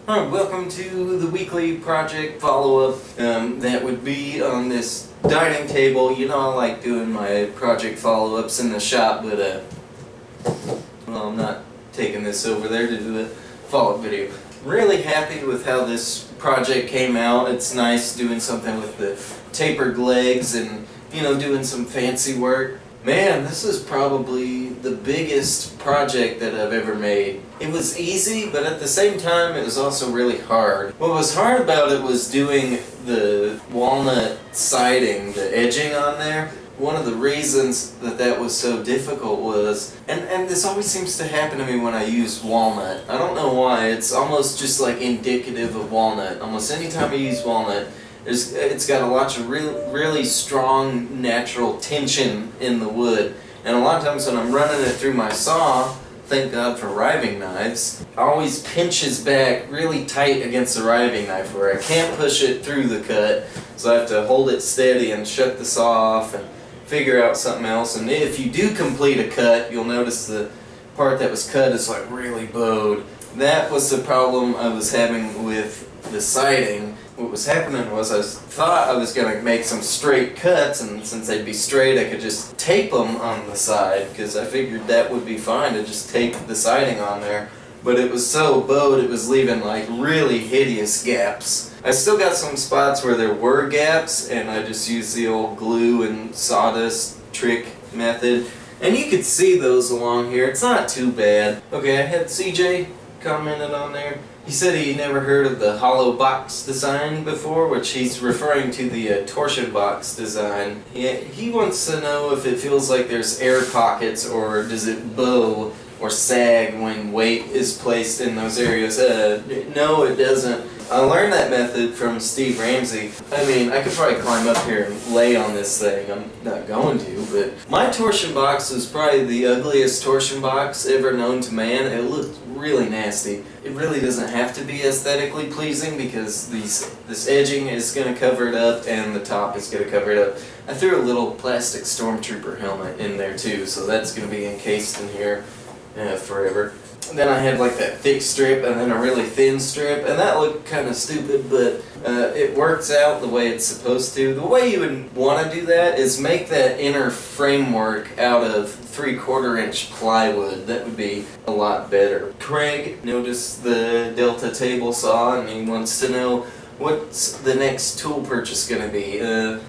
Alright, welcome to the weekly project follow-up. That would be on this dining table. You know I like doing my project follow-ups in the shop, but well, I'm not taking this over there to do the follow-up video. Really happy with how this project came out. It's nice doing something with the tapered legs and, you know, doing some fancy work. Man, this is probably the biggest project that I've ever made. It was easy, but at the same time it was also really hard. What was hard about it was doing the walnut siding, the edging on there. One of the reasons that was so difficult was, and this always seems to happen to me when I use walnut. I don't know why, it's almost just like indicative of walnut. Almost any time I use walnut, it's got a lot of really strong natural tension in the wood. And a lot of times when I'm running it through my saw, thank God for riving knives, it always pinches back really tight against the riving knife where I can't push it through the cut. So I have to hold it steady and shut the saw off and figure out something else. And if you do complete a cut, you'll notice the part that was cut is like really bowed. That was the problem I was having with the siding. What was happening was I thought I was going to make some straight cuts, and since they'd be straight I could just tape them on the side, because I figured that would be fine to just tape the siding on there. But it was so bowed it was leaving like really hideous gaps. I still got some spots where there were gaps, and I just used the old glue and sawdust trick method. And you could see those along here. It's not too bad. Okay, I had CJ commented on there. He said he never heard of the hollow box design before, which he's referring to the torsion box design. He wants to know if it feels like there's air pockets, or does it bow or sag when weight is placed in those areas. No, it doesn't. I learned that method from Steve Ramsey. I mean, I could probably climb up here and lay on this thing. I'm not going to, but my torsion box was probably the ugliest torsion box ever known to man. It looked really nasty. It really doesn't have to be aesthetically pleasing, because this edging is going to cover it up and the top is going to cover it up. I threw a little plastic stormtrooper helmet in there too, so that's going to be encased in here forever. Then I had like that thick strip and then a really thin strip, and that looked kind of stupid, but it works out the way it's supposed to. The way you would want to do that is make that inner framework out of 3/4 inch plywood. That would be a lot better. Craig noticed the Delta table saw, and he wants to know what's the next tool purchase going to be.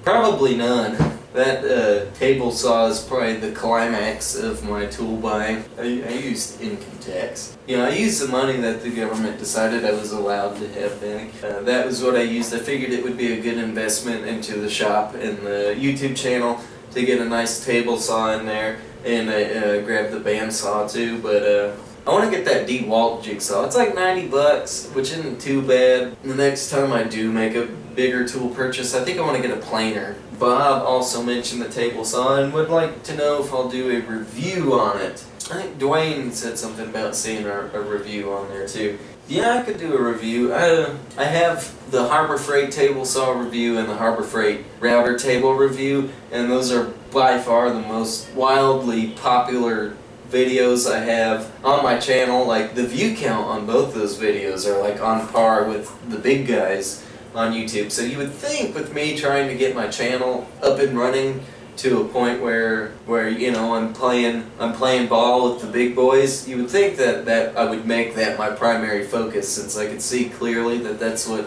Probably none. That table saw is probably the climax of my tool buying. I used income tax. You know, I used the money that the government decided I was allowed to have back. That was what I used. I figured it would be a good investment into the shop and the YouTube channel to get a nice table saw in there, and I grabbed the bandsaw too, but I want to get that DeWalt jigsaw. It's like $90, which isn't too bad. The next time I do make a bigger tool purchase, I think I want to get a planer. Bob also mentioned the table saw and would like to know if I'll do a review on it. I think Dwayne said something about seeing a review on there too. Yeah, I could do a review. I have the Harbor Freight table saw review and the Harbor Freight router table review, and those are by far the most wildly popular videos I have on my channel. Like, the view count on both those videos are like on par with the big guys on YouTube. So you would think with me trying to get my channel up and running to a point where you know I'm playing ball with the big boys, you would think that I would make that my primary focus, since I could see clearly that that's what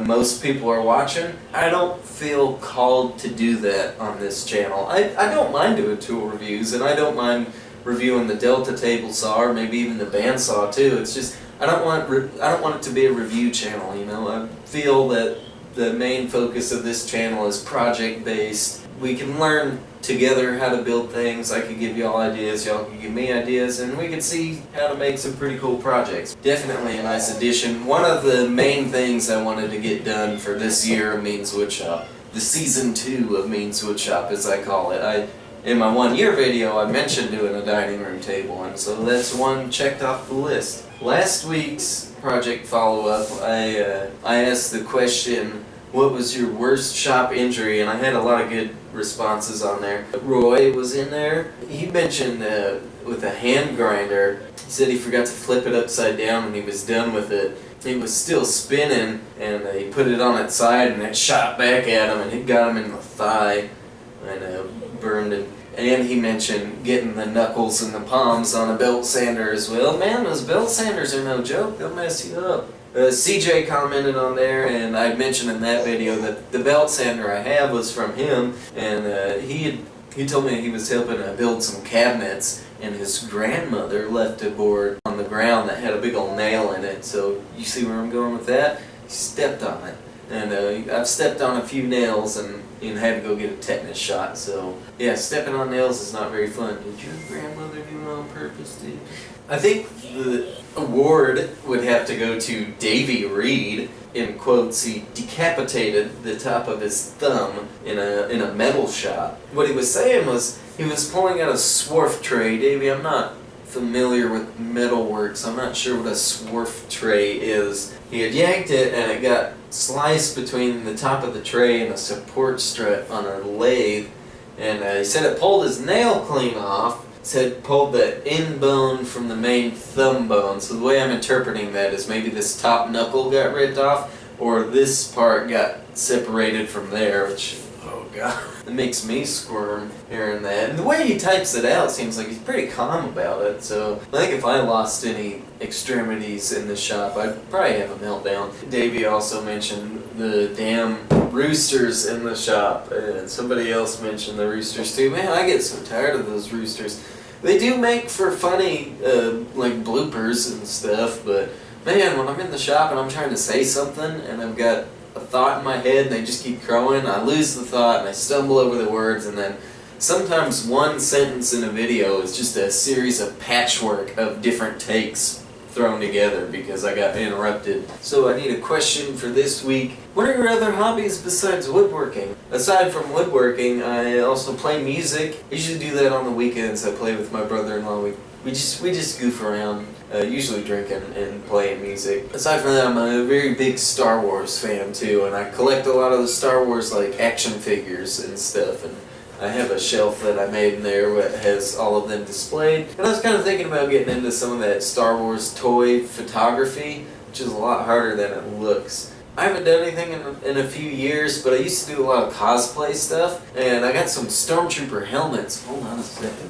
most people are watching. I don't feel called to do that on this channel. I don't mind doing tool reviews, and I don't mind reviewing the Delta table saw, or maybe even the bandsaw too. It's just I don't want it to be a review channel. You know, I feel that the main focus of this channel is project based. We can learn together how to build things. I can give y'all ideas, y'all can give me ideas, and we can see how to make some pretty cool projects. Definitely a nice addition. One of the main things I wanted to get done for this year of Means Woodshop, the season 2 of Means Woodshop as I call it. In my 1-year video I mentioned doing a dining room table, and so that's one checked off the list. Last week's project follow-up, I asked the question, what was your worst shop injury? And I had a lot of good responses on there. Roy was in there. He mentioned with a hand grinder, he said he forgot to flip it upside down and he was done with it. it was still spinning, and he put it on its side, and it shot back at him, and it got him in the thigh, and burned him. And he mentioned getting the knuckles and the palms on a belt sander as well. Man, those belt sanders are no joke. They'll mess you up. CJ commented on there, and I mentioned in that video that the belt sander I have was from him, and he told me he was helping build some cabinets, and his grandmother left a board on the ground that had a big old nail in it. So you see where I'm going with that? He stepped on it. And I've stepped on a few nails and had to go get a tetanus shot. So yeah, stepping on nails is not very fun. Did your grandmother do it on purpose, dude? I think the award would have to go to Davy Reed. In quotes, he decapitated the top of his thumb in a metal shop. What he was saying was he was pulling out a swarf tray. Davy, I'm not familiar with metalwork, so I'm not sure what a swarf tray is. He had yanked it, and it got sliced between the top of the tray and a support strut on a lathe, and he said it pulled his nail clean off. Said pulled the end bone from the main thumb bone. So the way I'm interpreting that is maybe this top knuckle got ripped off, or this part got separated from there, which, oh god, it makes me squirm hearing that. And the way he types it out seems like he's pretty calm about it, so I think if I lost any extremities in the shop, I'd probably have a meltdown. Davey also mentioned the damn roosters in the shop, and somebody else mentioned the roosters too. Man, I get so tired of those roosters. They do make for funny, like bloopers and stuff, but man, when I'm in the shop and I'm trying to say something and I've got a thought in my head and they just keep crowing, I lose the thought and I stumble over the words, and then sometimes one sentence in a video is just a series of patchwork of different takes thrown together because I got interrupted. So I need a question for this week. What are your other hobbies besides woodworking? Aside from woodworking, I also play music. I usually do that on the weekends. I play with my brother-in-law. We just goof around, usually drinking and playing music. Aside from that, I'm a very big Star Wars fan too, and I collect a lot of the Star Wars like action figures and stuff, and I have a shelf that I made in there that has all of them displayed. And I was kind of thinking about getting into some of that Star Wars toy photography, which is a lot harder than it looks. I haven't done anything in a few years, but I used to do a lot of cosplay stuff, and I got some Stormtrooper helmets. Hold on a second.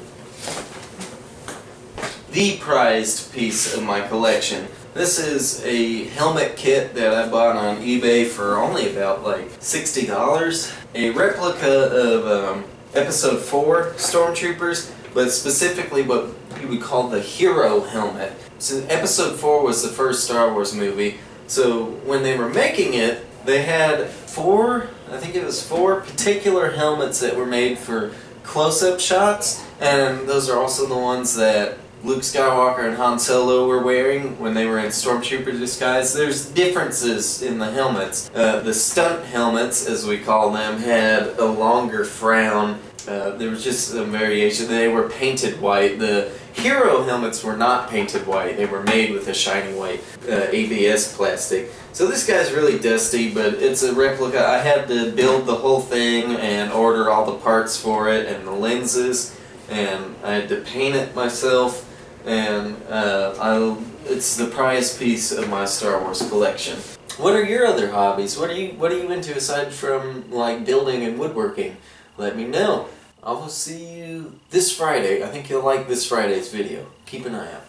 The prized piece of my collection. This is a helmet kit that I bought on eBay for only about like $60. A replica of Episode 4 Stormtroopers, but specifically what you would call the hero helmet. So Episode 4 was the first Star Wars movie, so when they were making it, they had four particular helmets that were made for close-up shots, and those are also the ones that Luke Skywalker and Han Solo were wearing when they were in Stormtrooper disguise. There's differences in the helmets. The stunt helmets, as we call them, had a longer frown. There was just some variation. They were painted white. The hero helmets were not painted white. They were made with a shiny white ABS plastic. So this guy's really dusty, but it's a replica. I had to build the whole thing and order all the parts for it and the lenses, and I had to paint it myself. And it's the prized piece of my Star Wars collection. What are your other hobbies? What are you into aside from like building and woodworking? Let me know. I will see you this Friday. I think you'll like this Friday's video. Keep an eye out.